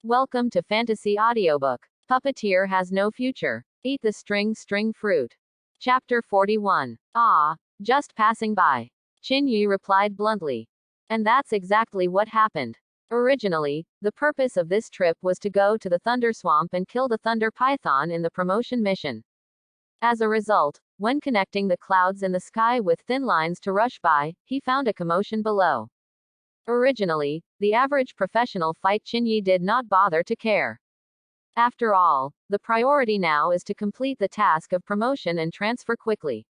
Welcome to Fantasy Audiobook. Puppeteer has no future. Eat the string fruit. Chapter 41. Ah, just passing by. Qin Yi replied bluntly. And that's exactly what happened. Originally, the purpose of this trip was to go to the Thunder Swamp and kill the Thunder Python in the promotion mission. As a result, when connecting the clouds in the sky with thin lines to rush by, he found a commotion below. Originally, the average professional fight Qin Yi did not bother to care. After all, the priority now is to complete the task of promotion and transfer quickly.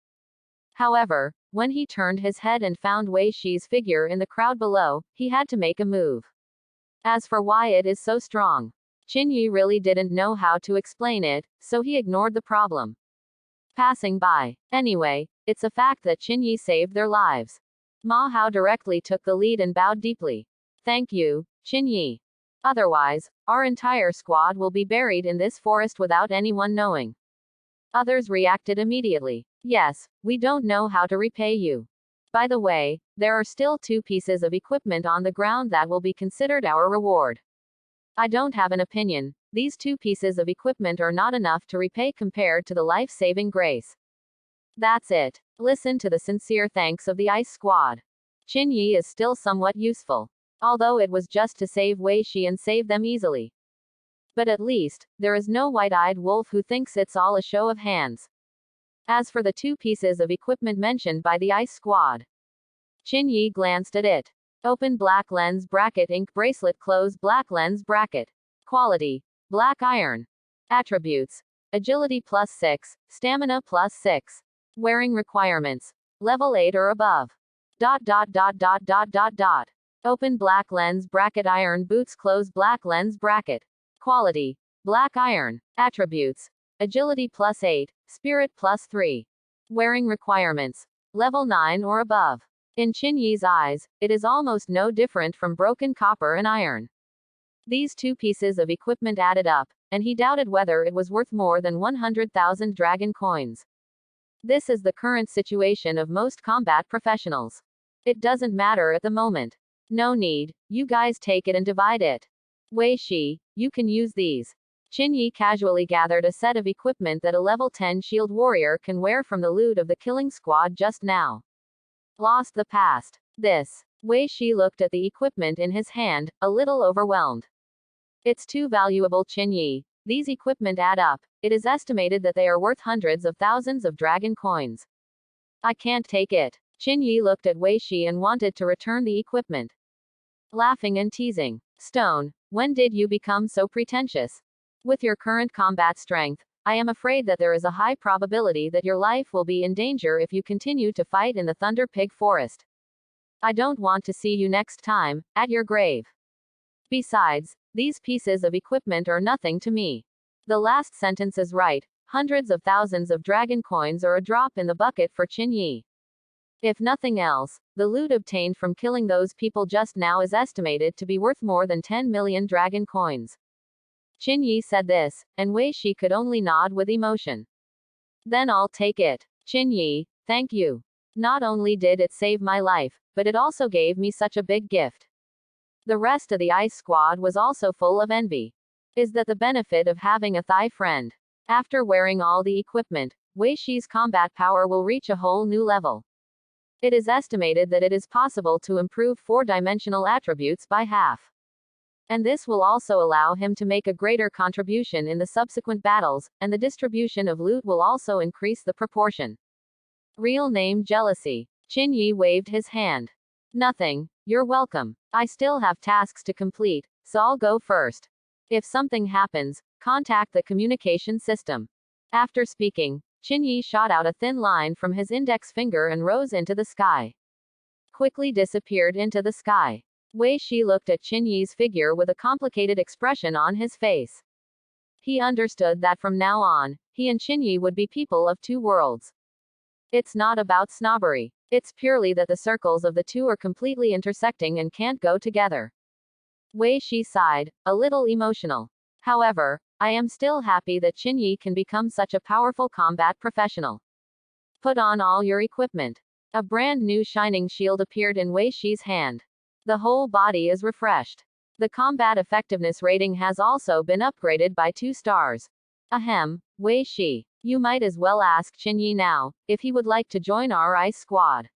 However, when he turned his head and found Wei Shi's figure in the crowd below, he had to make a move. As for why it is so strong, Qin Yi really didn't know how to explain it, so he ignored the problem. Passing by. Anyway, it's a fact that Qin Yi saved their lives. Ma Hao directly took the lead and bowed deeply. Thank you, Qin Yi. Otherwise, our entire squad will be buried in this forest without anyone knowing. Others reacted immediately. Yes, we don't know how to repay you. By the way, there are still 2 pieces of equipment on the ground that will be considered our reward. I don't have an opinion. These 2 pieces of equipment are not enough to repay compared to the life-saving grace. That's it. Listen to the sincere thanks of the ice squad. Qin Yi is still somewhat useful. Although it was just to save Wei Shi and save them easily. But at least, there is no white-eyed wolf who thinks it's all a show of hands. As for the 2 pieces of equipment mentioned by the ice squad, Qin Yi glanced at it. Open black lens bracket ink bracelet close black lens bracket. Quality. Black iron. Attributes. Agility +6, stamina +6. Wearing requirements. Level 8 or above. Open black lens bracket iron boots close black lens bracket. Quality. Black iron. Attributes. Agility +8, spirit +3. Wearing requirements. Level 9 or above. In Qin Yi's eyes, it is almost no different from broken copper and iron. These 2 pieces of equipment added up, and he doubted whether it was worth more than 100,000 dragon coins. This is the current situation of most combat professionals. It doesn't matter at the moment. No need, you guys take it and divide it. Wei Shi, you can use these. Qin Yi casually gathered a set of equipment that a level 10 shield warrior can wear from the loot of the killing squad just now. Lost the past. This. Wei Shi looked at the equipment in his hand, a little overwhelmed. It's too valuable, Qin Yi. These equipment add up. It is estimated that they are worth hundreds of thousands of dragon coins. I can't take it. Qin Yi looked at Wei Shi and wanted to return the equipment. Laughing and teasing. Stone, when did you become so pretentious? With your current combat strength, I am afraid that there is a high probability that your life will be in danger if you continue to fight in the Thunder Pig Forest. I don't want to see you next time, at your grave. Besides, these pieces of equipment are nothing to me. The last sentence is right. Hundreds of thousands of dragon coins are a drop in the bucket for Qin Yi. If nothing else, the loot obtained from killing those people just now is estimated to be worth more than 10 million dragon coins. Qin Yi said this, and Wei Shi could only nod with emotion. Then I'll take it. Qin Yi, thank you. Not only did it save my life, but it also gave me such a big gift. The rest of the ice squad was also full of envy. Is that the benefit of having a thigh friend? After wearing all the equipment, Wei Shi's combat power will reach a whole new level. It is estimated that it is possible to improve 4-dimensional attributes by half. And this will also allow him to make a greater contribution in the subsequent battles, and the distribution of loot will also increase the proportion. Real name jealousy. Qin Yi waved his hand. Nothing, you're welcome. I still have tasks to complete, so I'll go first. If something happens, contact the communication system. After speaking, Qin Yi shot out a thin line from his index finger and rose into the sky. Quickly disappeared into the sky. Wei Shi looked at Qin Yi's figure with a complicated expression on his face. He understood that from now on, he and Qin Yi would be people of 2 worlds. It's not about snobbery. It's purely that the circles of the 2 are completely intersecting and can't go together. Wei Shi sighed, a little emotional. However, I am still happy that Qin Yi can become such a powerful combat professional. Put on all your equipment. A brand new shining shield appeared in Wei Shi's hand. The whole body is refreshed. The combat effectiveness rating has also been upgraded by 2 stars. Ahem, Wei Shi. You might as well ask Qinyi now, if he would like to join our ice squad.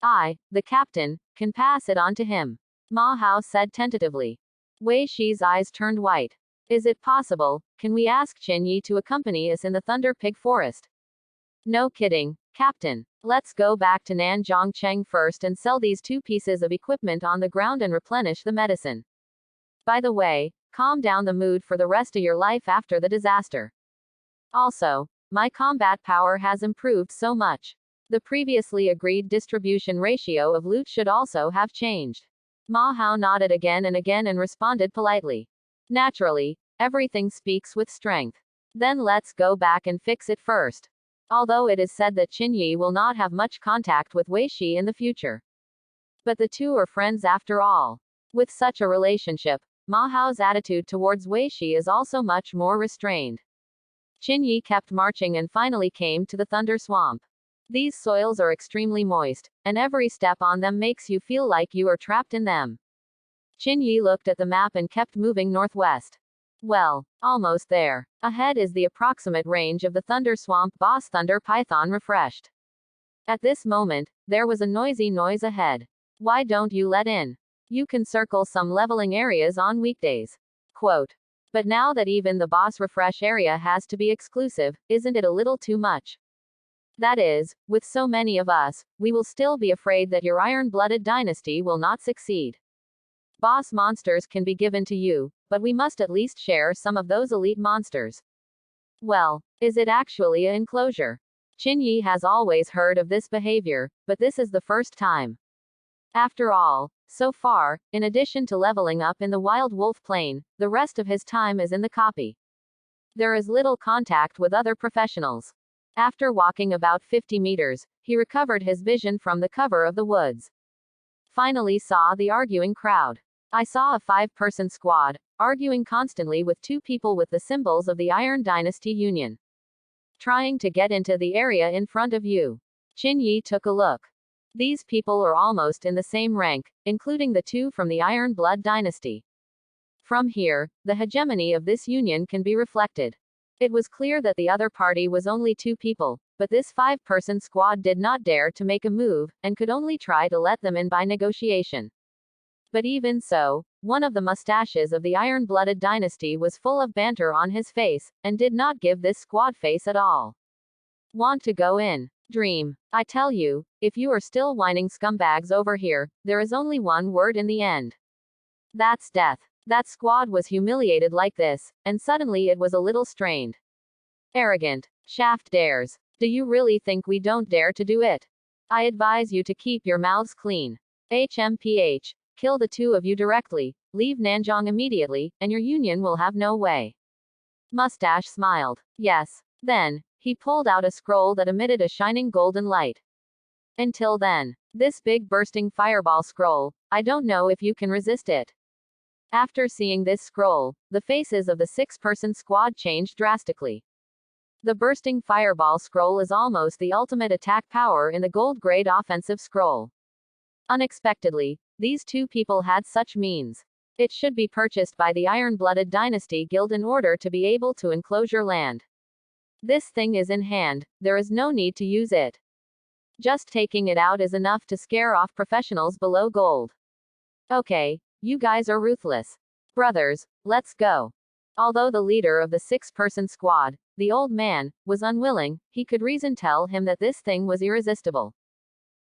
I, the captain, can pass it on to him. Ma Hao said tentatively. Wei Shi's eyes turned white. Is it possible? Can we ask Qinyi to accompany us in the Thunder Pig Forest? No kidding, Captain. Let's go back to Nanjiangcheng first and sell these 2 pieces of equipment on the ground and replenish the medicine. By the way, calm down the mood for the rest of your life after the disaster. Also, my combat power has improved so much. The previously agreed distribution ratio of loot should also have changed. Ma Hao nodded again and responded politely. Naturally, everything speaks with strength. Then let's go back and fix it first. Although it is said that Qinyi will not have much contact with Wei Shi in the future. But the two are friends after all. With such a relationship, Ma Hao's attitude towards Wei Shi is also much more restrained. Qinyi kept marching and finally came to the Thunder Swamp. These soils are extremely moist, and every step on them makes you feel like you are trapped in them. Qinyi looked at the map and kept moving northwest. Well, almost there. Ahead is the approximate range of the Thunder Swamp boss Thunder Python refreshed. At this moment, there was a noisy noise ahead. Why don't you let in? You can circle some leveling areas on weekdays. Quote. But now that even the boss refresh area has to be exclusive, isn't it a little too much? That is, with so many of us, we will still be afraid that your iron-blooded dynasty will not succeed. Boss monsters can be given to you, but we must at least share some of those elite monsters. Well, is it actually an enclosure? Qinyi has always heard of this behavior, but this is the first time. After all, so far, in addition to leveling up in the Wild Wolf Plain, the rest of his time is in the copy. There is little contact with other professionals. After walking about 50 meters, he recovered his vision from the cover of the woods. Finally saw the arguing crowd. I saw a 5-person squad, arguing constantly with 2 people with the symbols of the Iron Dynasty Union. Trying to get into the area in front of you. Qinyi took a look. These people are almost in the same rank, including the 2 from the Iron Blood Dynasty. From here, the hegemony of this union can be reflected. It was clear that the other party was only 2 people, but this 5-person squad did not dare to make a move, and could only try to let them in by negotiation. But even so, one of the mustaches of the iron-blooded dynasty was full of banter on his face, and did not give this squad face at all. Want to go in? Dream. I tell you, if you are still whining scumbags over here, there is only one word in the end. That's death. That squad was humiliated like this, and suddenly it was a little strained. Arrogant. Shaft dares. Do you really think we don't dare to do it? I advise you to keep your mouths clean. HMPH. Kill the 2 of you directly, leave Nanjiang immediately, and your union will have no way. Mustache smiled. Yes. Then, he pulled out a scroll that emitted a shining golden light. Until then, this big bursting fireball scroll, I don't know if you can resist it. After seeing this scroll, the faces of the 6-person squad changed drastically. The bursting fireball scroll is almost the ultimate attack power in the gold grade offensive scroll. Unexpectedly, these 2 people had such means. It should be purchased by the Iron-Blooded Dynasty Guild in order to be able to enclosure land. This thing is in hand, there is no need to use it. Just taking it out is enough to scare off professionals below gold. Okay, you guys are ruthless. Brothers, let's go. Although the leader of the 6-person squad, the old man, was unwilling, he could reason tell him that this thing was irresistible.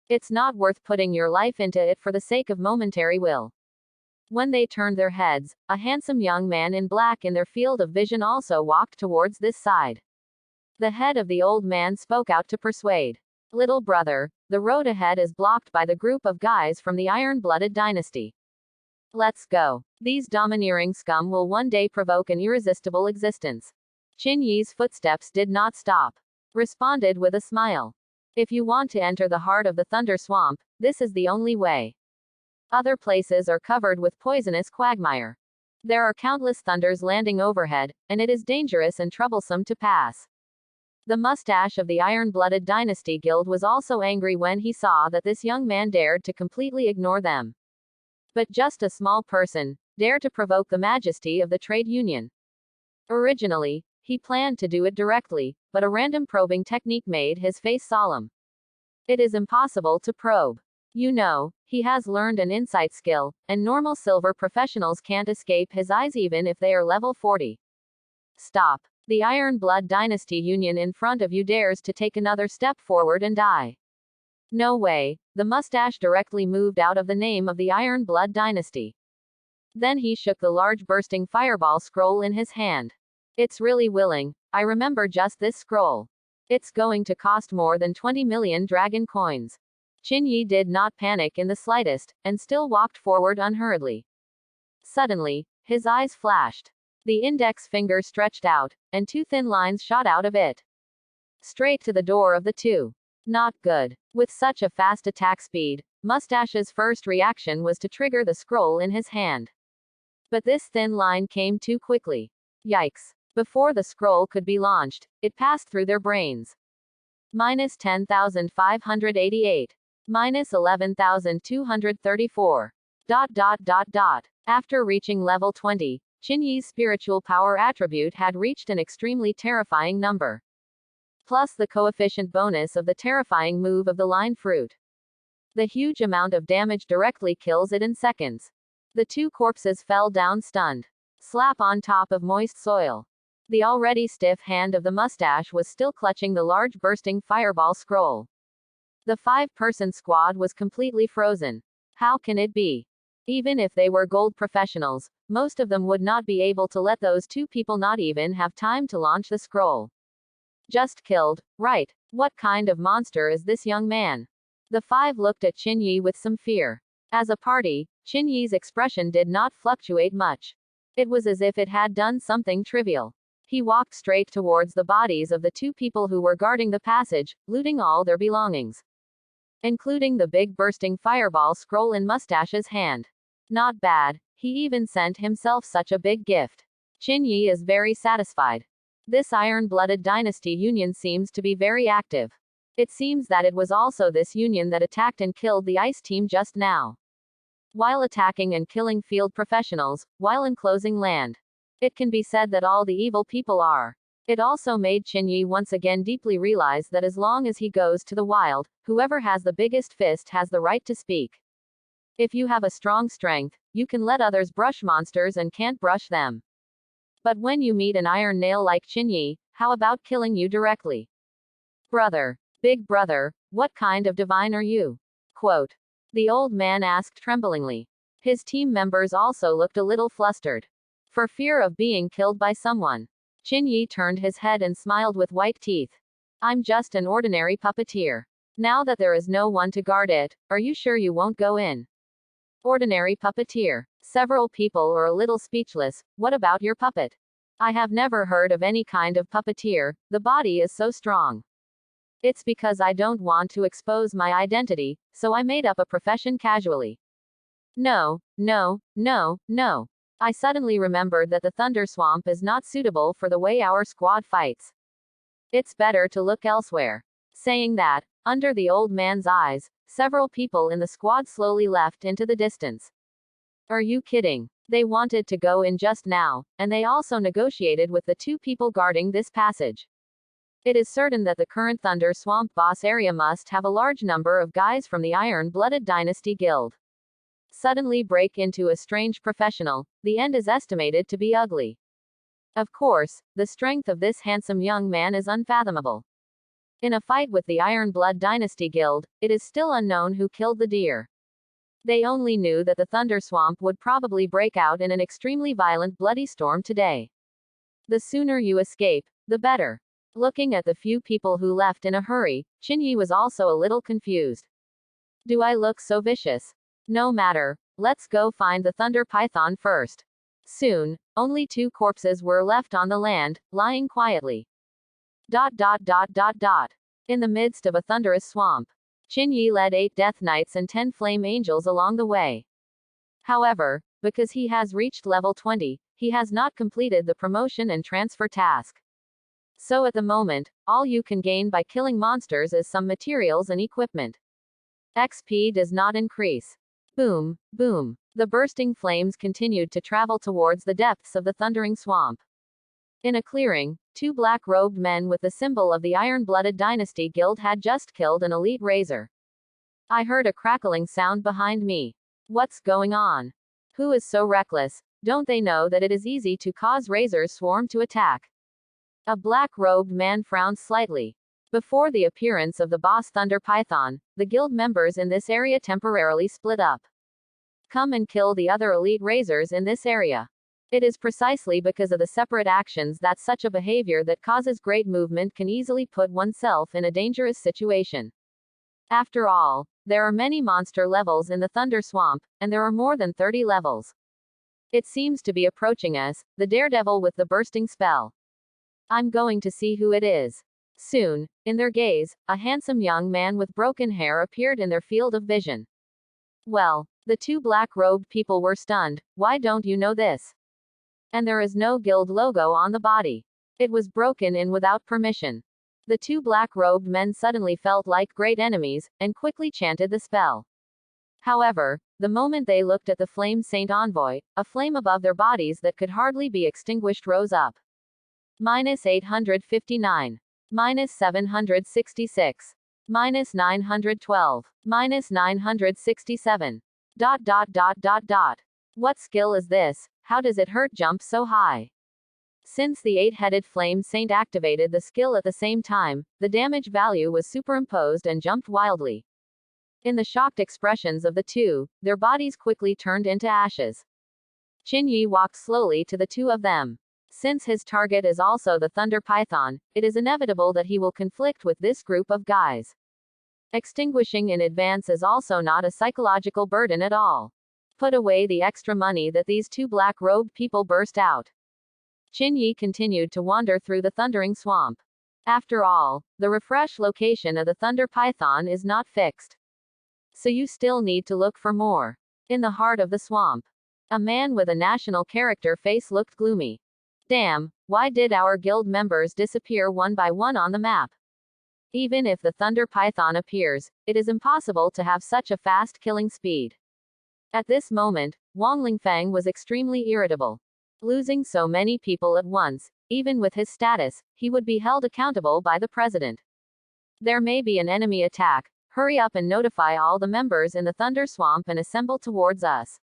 It's not worth putting your life into it for the sake of momentary will. When they turned their heads, a handsome young man in black in their field of vision also walked towards this side. The head of the old man spoke out to persuade. Little brother, the road ahead is blocked by the group of guys from the iron-blooded dynasty. Let's go. These domineering scum will one day provoke an irresistible existence. Qinyi's footsteps did not stop. Responded with a smile. If you want to enter the heart of the Thunder Swamp, this is the only way. Other places are covered with poisonous quagmire. There are countless thunders landing overhead, and it is dangerous and troublesome to pass. The mustache of the Iron-Blooded Dynasty Guild was also angry when he saw that this young man dared to completely ignore them. But just a small person, dare to provoke the majesty of the trade union. Originally, he planned to do it directly, but a random probing technique made his face solemn. It is impossible to probe. You know, he has learned an insight skill, and normal silver professionals can't escape his eyes even if they are level 40. Stop. The Iron Blood Dynasty Union in front of you dares to take another step forward and die. No way. The mustache directly moved out of the name of the Iron Blood Dynasty. Then he shook the large bursting fireball scroll in his hand. It's really willing. I remember just this scroll. It's going to cost more than 20 million dragon coins. Qin Yi did not panic in the slightest, and still walked forward unhurriedly. Suddenly, his eyes flashed. The index finger stretched out, and two thin lines shot out of it. Straight to the door of the two. Not good. With such a fast attack speed, Mustache's first reaction was to trigger the scroll in his hand. But this thin line came too quickly. Yikes. Before the scroll could be launched, it passed through their brains. Minus 10,588. Minus 11,234. ... After reaching level 20, Qin Yi's spiritual power attribute had reached an extremely terrifying number. Plus the coefficient bonus of the terrifying move of the line fruit. The huge amount of damage directly kills it in seconds. The two corpses fell down stunned. Slap on top of moist soil. The already stiff hand of the mustache was still clutching the large bursting fireball scroll. The 5-person squad was completely frozen. How can it be? Even if they were gold professionals, most of them would not be able to let those two people not even have time to launch the scroll. Just killed, right? What kind of monster is this young man? The 5 looked at Qin Yi with some fear. As a party, Qin Yi's expression did not fluctuate much. It was as if it had done something trivial. He walked straight towards the bodies of the two people who were guarding the passage, looting all their belongings, including the big bursting fireball scroll in Mustache's hand. Not bad. He even sent himself such a big gift. Qin Yi is very satisfied. This iron-blooded dynasty union seems to be very active. It seems that it was also this union that attacked and killed the ice team just now. While attacking and killing field professionals, while enclosing land. It can be said that all the evil people are. It also made Qin Yi once again deeply realize that as long as he goes to the wild, whoever has the biggest fist has the right to speak. If you have a strong strength, you can let others brush monsters and can't brush them. But when you meet an iron nail like Qin Yi, how about killing you directly? Brother. Big brother, what kind of divine are you? Quote. The old man asked tremblingly. His team members also looked a little flustered. For fear of being killed by someone. Qin Yi turned his head and smiled with white teeth. I'm just an ordinary puppeteer. Now that there is no one to guard it, are you sure you won't go in? Ordinary puppeteer. Several people are a little speechless. What about your puppet? I have never heard of any kind of puppeteer, the body is so strong. It's because I don't want to expose my identity, so I made up a profession casually. No. I suddenly remembered that the Thunder Swamp is not suitable for the way our squad fights. It's better to look elsewhere. Saying that, under the old man's eyes, several people in the squad slowly left into the distance. Are you kidding? They wanted to go in just now, and they also negotiated with the two people guarding this passage. It is certain that the current Thunder Swamp boss area must have a large number of guys from the Iron-Blooded Dynasty Guild. Suddenly break into a strange professional, the end is estimated to be ugly. Of course, the strength of this handsome young man is unfathomable. In a fight with the Iron Blood Dynasty Guild, it is still unknown who killed the deer. They only knew that the Thunder Swamp would probably break out in an extremely violent bloody storm today. The sooner you escape, the better. Looking at the few people who left in a hurry, Qin Yi was also a little confused. Do I look so vicious? No matter, let's go find the Thunder Python first. Soon, only 2 corpses were left on the land, lying quietly. In the midst of a thunderous swamp. Qin Yi led 8 Death Knights and 10 Flame Angels along the way. However, because he has reached level 20, he has not completed the promotion and transfer task. So at the moment, all you can gain by killing monsters is some materials and equipment. XP does not increase. Boom, boom. The bursting flames continued to travel towards the depths of the thundering swamp. In a clearing, two black-robed men with the symbol of the Iron-Blooded Dynasty Guild had just killed an elite razor. I heard a crackling sound behind me. What's going on? Who is so reckless? Don't they know that it is easy to cause razors swarm to attack? A black-robed man frowned slightly. Before the appearance of the boss Thunder Python, the guild members in this area temporarily split up. Come and kill the other elite razors in this area. It is precisely because of the separate actions that such a behavior that causes great movement can easily put oneself in a dangerous situation. After all, there are many monster levels in the Thunder Swamp, and there are more than 30 levels. It seems to be approaching us, the daredevil with the bursting spell. I'm going to see who it is. Soon, in their gaze, a handsome young man with broken hair appeared in their field of vision. Well, the two black-robed people were stunned. Why don't you know this? And there is no guild logo on the body. It was broken in without permission. The two black-robed men suddenly felt like great enemies, and quickly chanted the spell. However, the moment they looked at the Flame Saint Envoy, a flame above their bodies that could hardly be extinguished rose up. -859. -766. -912. -967. ... What skill is this? How does it hurt jump so high? Since the eight-headed Flame Saint activated the skill at the same time, the damage value was superimposed and jumped wildly. In the shocked expressions of the two, their bodies quickly turned into ashes. Qin walked slowly to the two of them. Since his target is also the Thunder Python, it is inevitable that he will conflict with this group of guys. Extinguishing in advance is also not a psychological burden at all. Put away the extra money that these two black-robed people burst out. Qin continued to wander through the thundering swamp. After all, the refresh location of the Thunder Python is not fixed. So you still need to look for more. In the heart of the swamp, a man with a national character face looked gloomy. Damn, why did our guild members disappear one by one on the map? Even if the Thunder Python appears, it is impossible to have such a fast killing speed. At this moment, Wang Lingfeng was extremely irritable. Losing so many people at once, even with his status, he would be held accountable by the president. There may be an enemy attack. Hurry up and notify all the members in the Thunder Swamp and assemble towards us.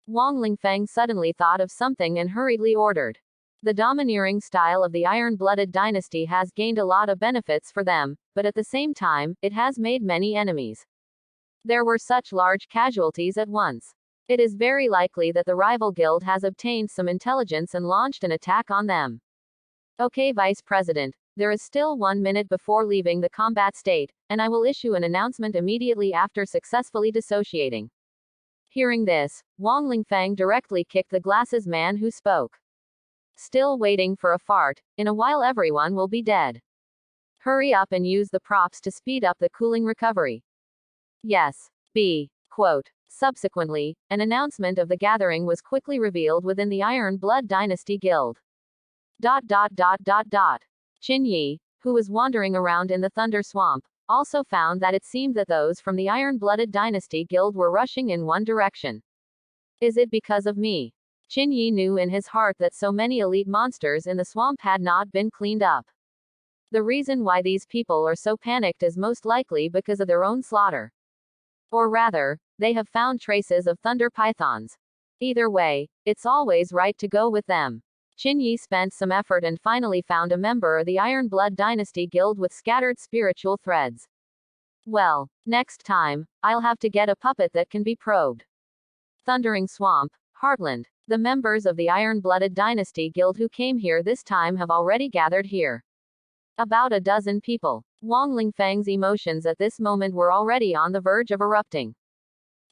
Wang Lingfeng suddenly thought of something and hurriedly ordered. The domineering style of the Iron-Blooded Dynasty has gained a lot of benefits for them, but at the same time, it has made many enemies. There were such large casualties at once. It is very likely that the rival guild has obtained some intelligence and launched an attack on them. Okay, Vice President, there is still 1 minute before leaving the combat state, and I will issue an announcement immediately after successfully dissociating. Hearing this, Wang Lingfeng directly kicked the glasses man who spoke. Still waiting for a fart, in a while everyone will be dead. Hurry up and use the props to speed up the cooling recovery. Yes. B. Quote. Subsequently, an announcement of the gathering was quickly revealed within the Iron Blood Dynasty Guild. Qin, who was wandering around in the Thunder Swamp, also found that it seemed that those from the Iron-Blooded Dynasty Guild were rushing in one direction. Is it because of me? Qin knew in his heart that so many elite monsters in the swamp had not been cleaned up. The reason why these people are so panicked is most likely because of their own slaughter. Or rather, they have found traces of Thunder Pythons. Either way, it's always right to go with them. Qin spent some effort and finally found a member of the Iron Blood Dynasty Guild with scattered spiritual threads. Well, next time, I'll have to get a puppet that can be probed. Thundering Swamp, Heartland. The members of the Iron-Blooded Dynasty Guild who came here this time have already gathered here. About a dozen people. Wang Lingfeng's emotions at this moment were already on the verge of erupting.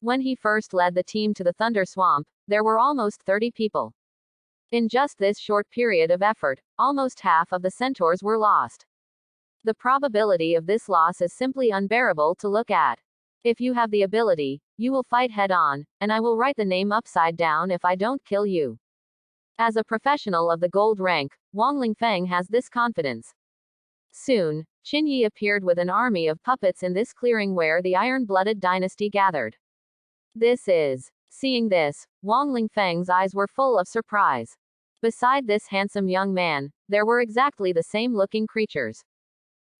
When he first led the team to the Thunder Swamp, there were almost 30 people. In just this short period of effort, almost half of the centaurs were lost. The probability of this loss is simply unbearable to look at. If you have the ability, you will fight head-on, and I will write the name upside down if I don't kill you. As a professional of the gold rank, Wang Lingfeng has this confidence. Soon, Qin appeared with an army of puppets in this clearing where the Iron-Blooded Dynasty gathered. This is. Seeing this, Wang Lingfeng's eyes were full of surprise. Beside this handsome young man, there were exactly the same looking creatures.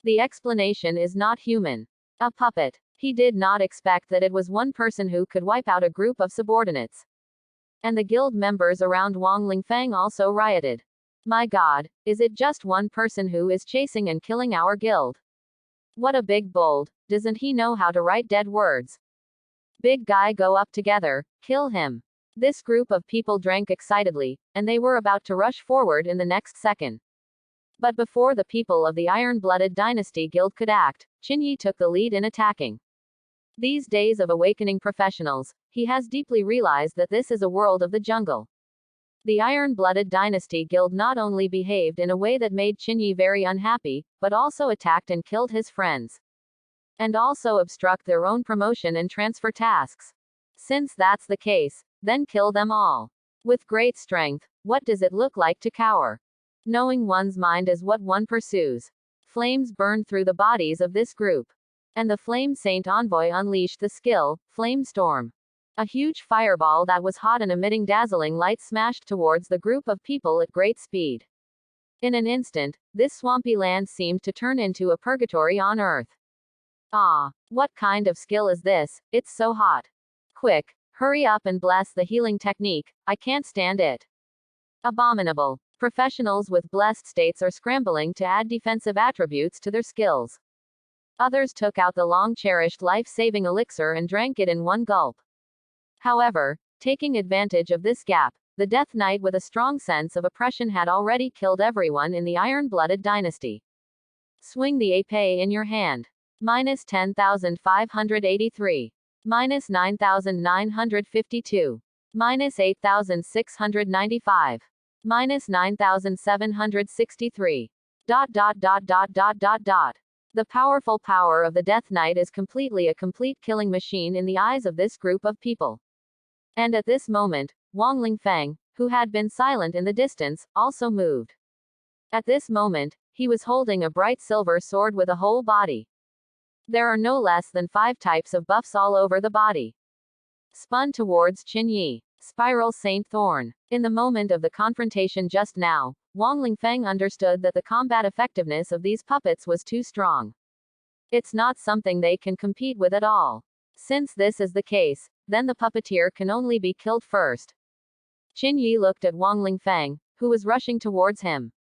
The explanation is not human. A puppet. He did not expect that it was one person who could wipe out a group of subordinates. And the guild members around Wang Lingfeng also rioted. My god, is it just one person who is chasing and killing our guild? What a big bold, doesn't he know how to write dead words? Big guy, go up together, kill him. This group of people drank excitedly, and they were about to rush forward in the next second. But before the people of the Iron-Blooded Dynasty Guild could act, Qinyi took the lead in attacking. These days of awakening professionals, he has deeply realized that this is a world of the jungle. The Iron-Blooded Dynasty Guild not only behaved in a way that made Qinyi very unhappy, but also attacked and killed his friends. And also obstruct their own promotion and transfer tasks. Since that's the case, then kill them all. With great strength, what does it look like to cower? Knowing one's mind is what one pursues. Flames burned through the bodies of this group. And the Flame Saint Envoy unleashed the skill, Flame Storm. A huge fireball that was hot and emitting dazzling light smashed towards the group of people at great speed. In an instant, this swampy land seemed to turn into a purgatory on earth. Ah, what kind of skill is this? It's so hot. Quick, hurry up and bless the healing technique, I can't stand it. Abominable. Professionals with blessed states are scrambling to add defensive attributes to their skills. Others took out the long-cherished life-saving elixir and drank it in one gulp. However, taking advantage of this gap, the Death Knight with a strong sense of oppression had already killed everyone in the Iron-Blooded Dynasty. Swing the épée in your hand. Minus 10,583. Minus 9,952. Minus 8,695. Minus 9,763. ... The powerful power of the Death Knight is completely a complete killing machine in the eyes of this group of people. And at this moment, Wang Lingfeng, who had been silent in the distance, also moved. At this moment, he was holding a bright silver sword with a whole body. There are no less than 5 types of buffs all over the body. Spun towards Qinyi. Spiral Saint Thorn. In the moment of the confrontation just now, Wang Lingfeng understood that the combat effectiveness of these puppets was too strong. It's not something they can compete with at all. Since this is the case, then the puppeteer can only be killed first. Qinyi looked at Wang Lingfeng, who was rushing towards him.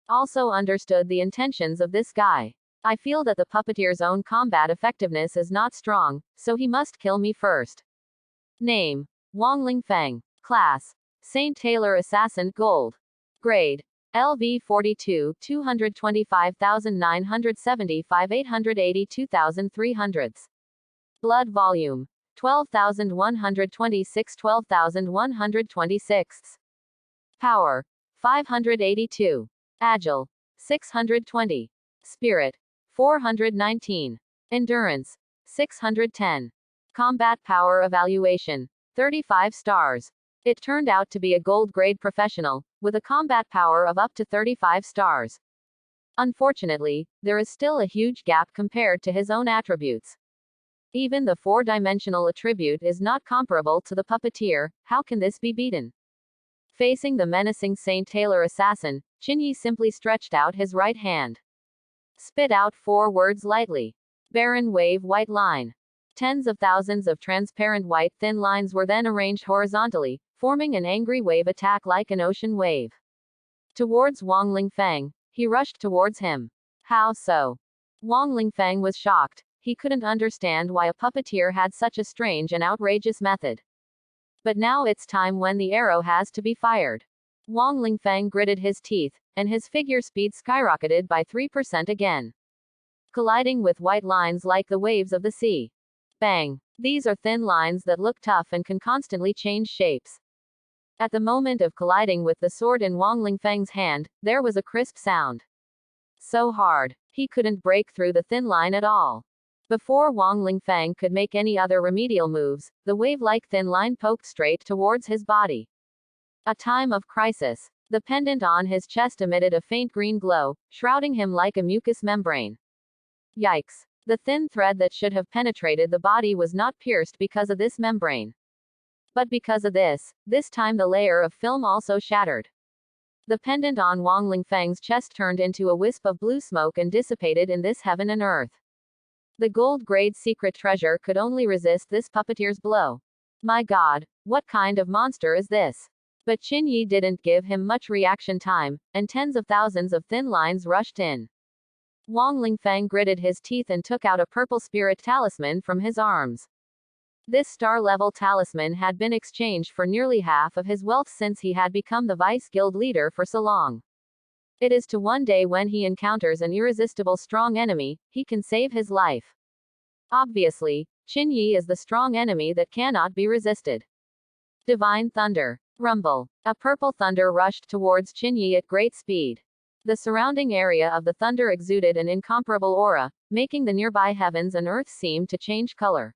Also understood the intentions of this guy. I feel that the puppeteer's own combat effectiveness is not strong, so he must kill me first. Name: Wang Lingfeng. Class: Saint Tailor Assassin Gold. Grade: LV 42, 225,975 882,300. Blood volume: 12,126 12,126. Power: 582. Agile: 620. Spirit: 419. Endurance: 610. Combat power evaluation: 35 stars. It turned out to be a gold grade professional, with a combat power of up to 35 stars. Unfortunately, there is still a huge gap compared to his own attributes. Even the 4-dimensional attribute is not comparable to the puppeteer. How can this be beaten? Facing the menacing Saint Tailor assassin, Qinyi simply stretched out his right hand. Spit out 4 words lightly. Barren wave white line. Tens of thousands of transparent white thin lines were then arranged horizontally, forming an angry wave attack like an ocean wave. Towards Wang Lingfeng, he rushed towards him. How so? Wang Lingfeng was shocked. He couldn't understand why a puppeteer had such a strange and outrageous method. But now it's time when the arrow has to be fired. Wang Lingfeng gritted his teeth, and his figure speed skyrocketed by 3% again. Colliding with white lines like the waves of the sea. Bang! These are thin lines that look tough and can constantly change shapes. At the moment of colliding with the sword in Wang Lingfeng's hand, there was a crisp sound. So hard, he couldn't break through the thin line at all. Before Wang Lingfeng could make any other remedial moves, the wave-like thin line poked straight towards his body. A time of crisis. The pendant on his chest emitted a faint green glow, shrouding him like a mucous membrane. Yikes! The thin thread that should have penetrated the body was not pierced because of this membrane. But because of this time the layer of film also shattered. The pendant on Wang Lingfeng's chest turned into a wisp of blue smoke and dissipated in this heaven and earth. The gold-grade secret treasure could only resist this puppeteer's blow. My God, what kind of monster is this? But Qin Yi didn't give him much reaction time, and tens of thousands of thin lines rushed in. Wang Lingfeng gritted his teeth and took out a purple spirit talisman from his arms. This star-level talisman had been exchanged for nearly half of his wealth since he had become the vice guild leader for so long. It is to one day when he encounters an irresistible strong enemy, he can save his life. Obviously, Qin Yi is the strong enemy that cannot be resisted. Divine thunder. Rumble. A purple thunder rushed towards Qin Yi at great speed. The surrounding area of the thunder exuded an incomparable aura, making the nearby heavens and earth seem to change color.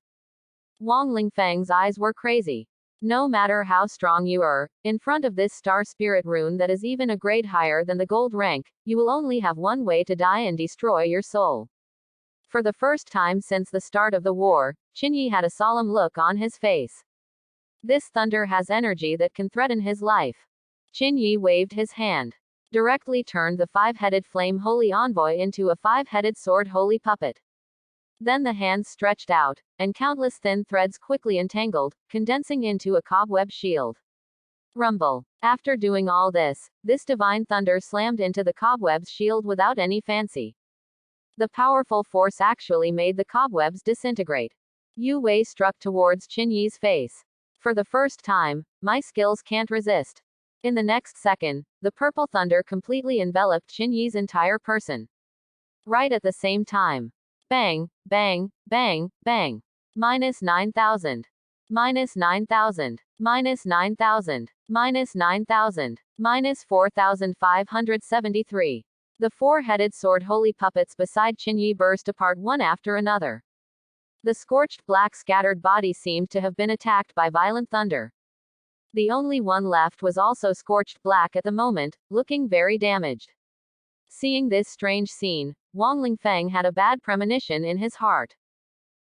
Wang Lingfeng's eyes were crazy. No matter how strong you are, in front of this star spirit rune that is even a grade higher than the gold rank, you will only have one way to die and destroy your soul. For the first time since the start of the war, Qin Yi had a solemn look on his face. This thunder has energy that can threaten his life. Qin Yi waved his hand. Directly turned the five-headed flame holy envoy into a five-headed sword holy puppet. Then the hands stretched out, and countless thin threads quickly entangled, condensing into a cobweb shield. Rumble. After doing all this divine thunder slammed into the cobweb's shield without any fancy. The powerful force actually made the cobwebs disintegrate. Yu Wei struck towards Qin Yi's face. For the first time, my skills can't resist. In the next second, the purple thunder completely enveloped Qin Yi's entire person. Right at the same time. Bang, bang, bang, bang. Minus 9,000. Minus 9,000. Minus 9,000. Minus 9,000. Minus 4,573. The four-headed sword holy puppets beside Qin Yi burst apart one after another. The scorched black scattered body seemed to have been attacked by violent thunder. The only one left was also scorched black at the moment, looking very damaged. Seeing this strange scene, Wang Lingfeng had a bad premonition in his heart.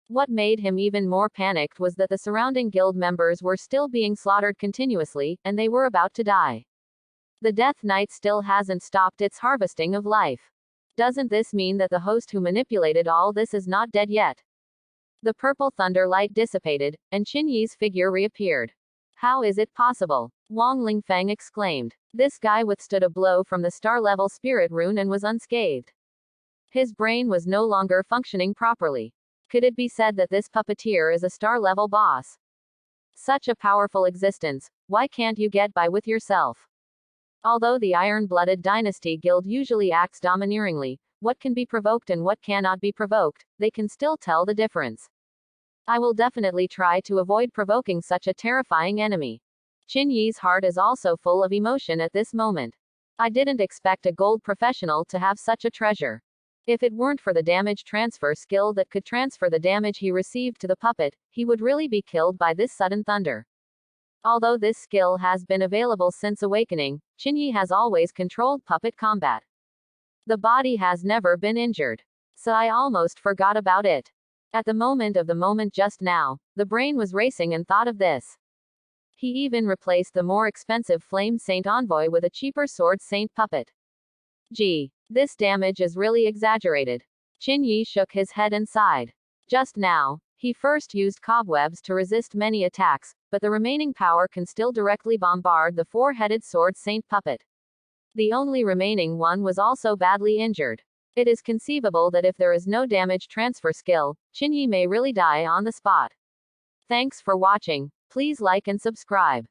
What made him even more panicked was that the surrounding guild members were still being slaughtered continuously, and they were about to die. The Death Knight still hasn't stopped its harvesting of life. Doesn't this mean that the host who manipulated all this is not dead yet? The purple thunder light dissipated, and Qin Yi's figure reappeared. How is it possible? Wang Lingfeng exclaimed. This guy withstood a blow from the star-level spirit rune and was unscathed. His brain was no longer functioning properly. Could it be said that this puppeteer is a star-level boss? Such a powerful existence, why can't you get by with yourself? Although the Iron-Blooded Dynasty Guild usually acts domineeringly, what can be provoked and what cannot be provoked, they can still tell the difference. I will definitely try to avoid provoking such a terrifying enemy. Qin Yi's heart is also full of emotion at this moment. I didn't expect a gold professional to have such a treasure. If it weren't for the damage transfer skill that could transfer the damage he received to the puppet, he would really be killed by this sudden thunder. Although this skill has been available since awakening, Qin Yi has always controlled puppet combat. The body has never been injured. So I almost forgot about it. At the moment just now, the brain was racing and thought of this. He even replaced the more expensive Flame Saint Envoy with a cheaper Sword Saint puppet. Gee, this damage is really exaggerated. Qin Yi shook his head and sighed. Just now, he first used cobwebs to resist many attacks, but the remaining power can still directly bombard the four-headed Sword Saint puppet. The only remaining one was also badly injured. It is conceivable that if there is no damage transfer skill, Qin Yi may really die on the spot. Thanks for watching. Please like and subscribe.